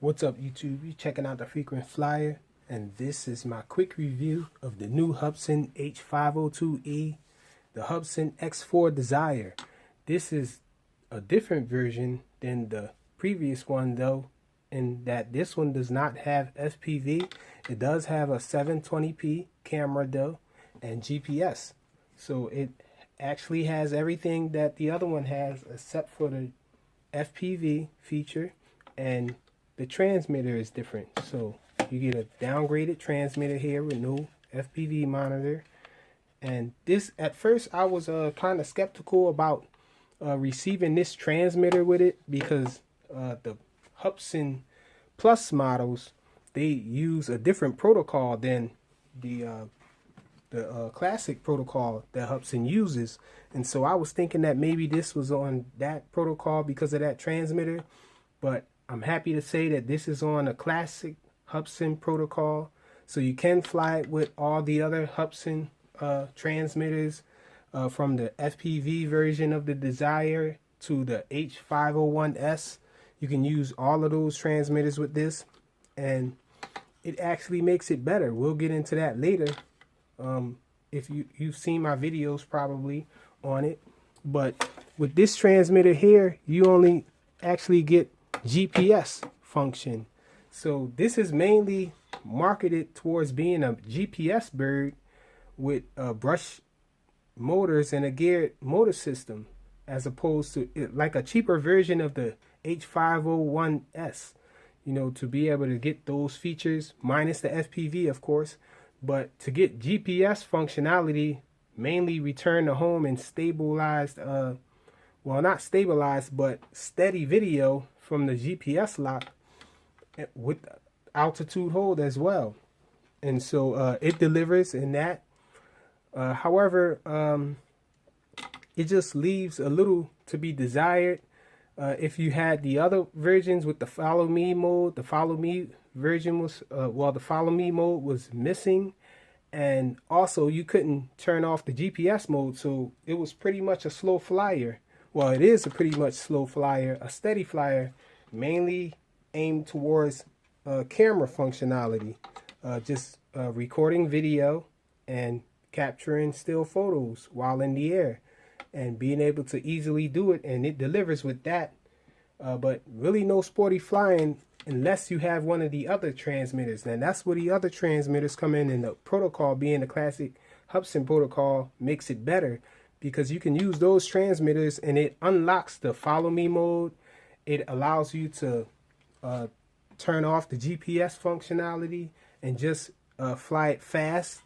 What's up, YouTube? You checking out the Frequent Flyer, and this is my quick review of the new Hubsan H502E, the Hubsan X4 Desire. This is a different version than the previous one, though, in that this one does not have FPV. It does have a 720p camera, though, and GPS. So it actually has everything that the other one has, except for the FPV feature, and the transmitter is different. So you get a downgraded transmitter here with no FPV monitor. And this, at first I was kind of skeptical about receiving this transmitter with it, because the Hubsan Plus models, they use a different protocol than the classic protocol that Hubsan uses. And so I was thinking that maybe this was on that protocol because of that transmitter, but I'm happy to say that this is on a classic Hubsan protocol, so you can fly it with all the other Hubsan transmitters, from the FPV version of the Desire to the H501S. You can use all of those transmitters with this, and it actually makes it better. We'll get into that later. If you've seen my videos probably on it, but with this transmitter here, you only actually get GPS function. So this is mainly marketed towards being a GPS bird with brush motors and a geared motor system, as opposed to like a cheaper version of the H501S, you know, to be able to get those features minus the FPV, of course, but to get GPS functionality, mainly return to home and stabilized, well, not stabilized, but steady video from the GPS lock with altitude hold as well. And so it delivers in that. However, it just leaves a little to be desired. If you had the other versions with the follow me mode, the follow me version was, the follow me mode was missing. And also you couldn't turn off the GPS mode. So it was pretty much a slow flyer. Well, it is a pretty much slow flyer, a steady flyer, mainly aimed towards camera functionality, just recording video and capturing still photos while in the air, and being able to easily do it, and it delivers with that. But really no sporty flying unless you have one of the other transmitters. And that's where the other transmitters come in, and the protocol being the classic Hubsan protocol makes it better, because you can use those transmitters and it unlocks the follow me mode. It allows you to turn off the GPS functionality and just fly it fast,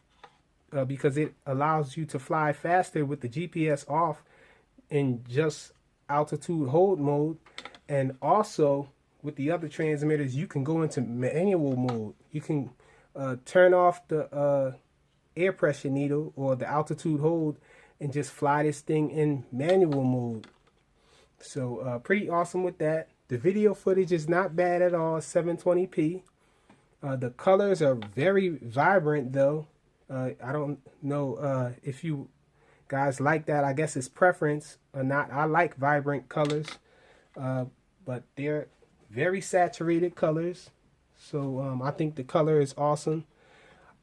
because it allows you to fly faster with the GPS off in just altitude hold mode. And also with the other transmitters, you can go into manual mode. You can turn off the air pressure needle or the altitude hold and just fly this thing in manual mode. So pretty awesome with that. The video footage is not bad at all, 720p. The colors are very vibrant, though. I don't know if you guys like that. I guess it's preference or not. I like vibrant colors, but they're very saturated colors. So I think the color is awesome.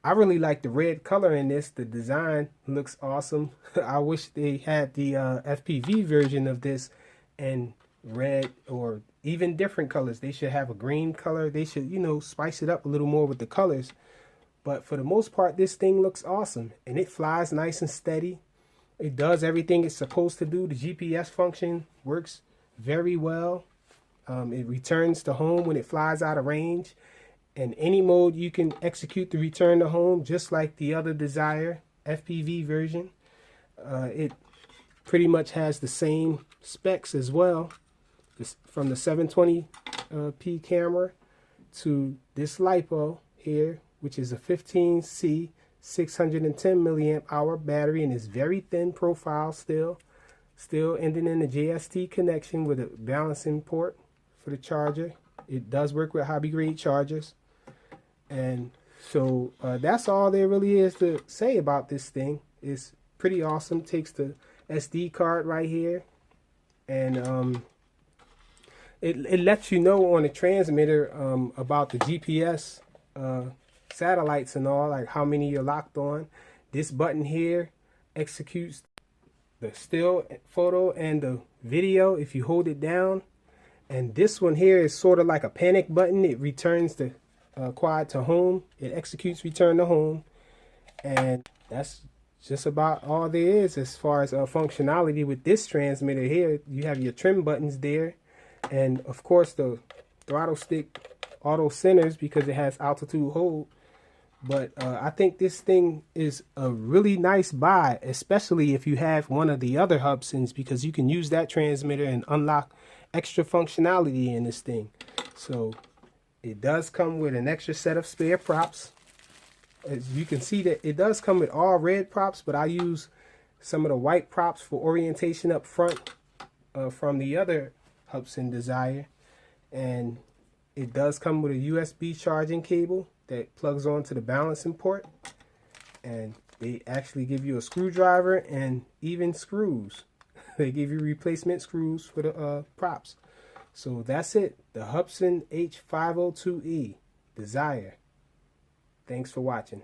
I really like the red color in this. The design looks awesome. I wish they had the FPV version of this in red or even different colors. They should have a green color. They should, you know, spice it up a little more with the colors. But for the most part, this thing looks awesome, and it flies nice and steady. It does everything it's supposed to do. The GPS function works very well. It returns to home when it flies out of range. In any mode, you can execute the return to home just like the other Desire FPV version. It pretty much has the same specs as well, from the 720p camera to this LiPo here, which is a 15C 610 milliamp hour battery, and is very thin profile still ending in the JST connection with a balancing port for the charger. It does work with hobby grade chargers. And so that's all there really is to say about this thing. It's pretty awesome. Takes the SD card right here, and it lets you know on the transmitter about the GPS satellites and all, like how many you're locked on. This button here executes the still photo and the video if you hold it down. And this one here is sort of like a panic button. It returns the quad to home. It executes return to home. And that's just about all there is as far as functionality with this transmitter here. You have your trim buttons there. And of course the throttle stick auto centers because it has altitude hold. But I think this thing is a really nice buy, especially if you have one of the other Hubsans, because you can use that transmitter and unlock extra functionality in this thing. So it does come with an extra set of spare props. As you can see that it does come with all red props, but I use some of the white props for orientation up front from the other Hubsan Desire. And it does come with a USB charging cable that plugs onto the balancing port, and they actually give you a screwdriver and even screws. They give you replacement screws for the props. So that's it, the Hubsan H502E Desire. Thanks for watching.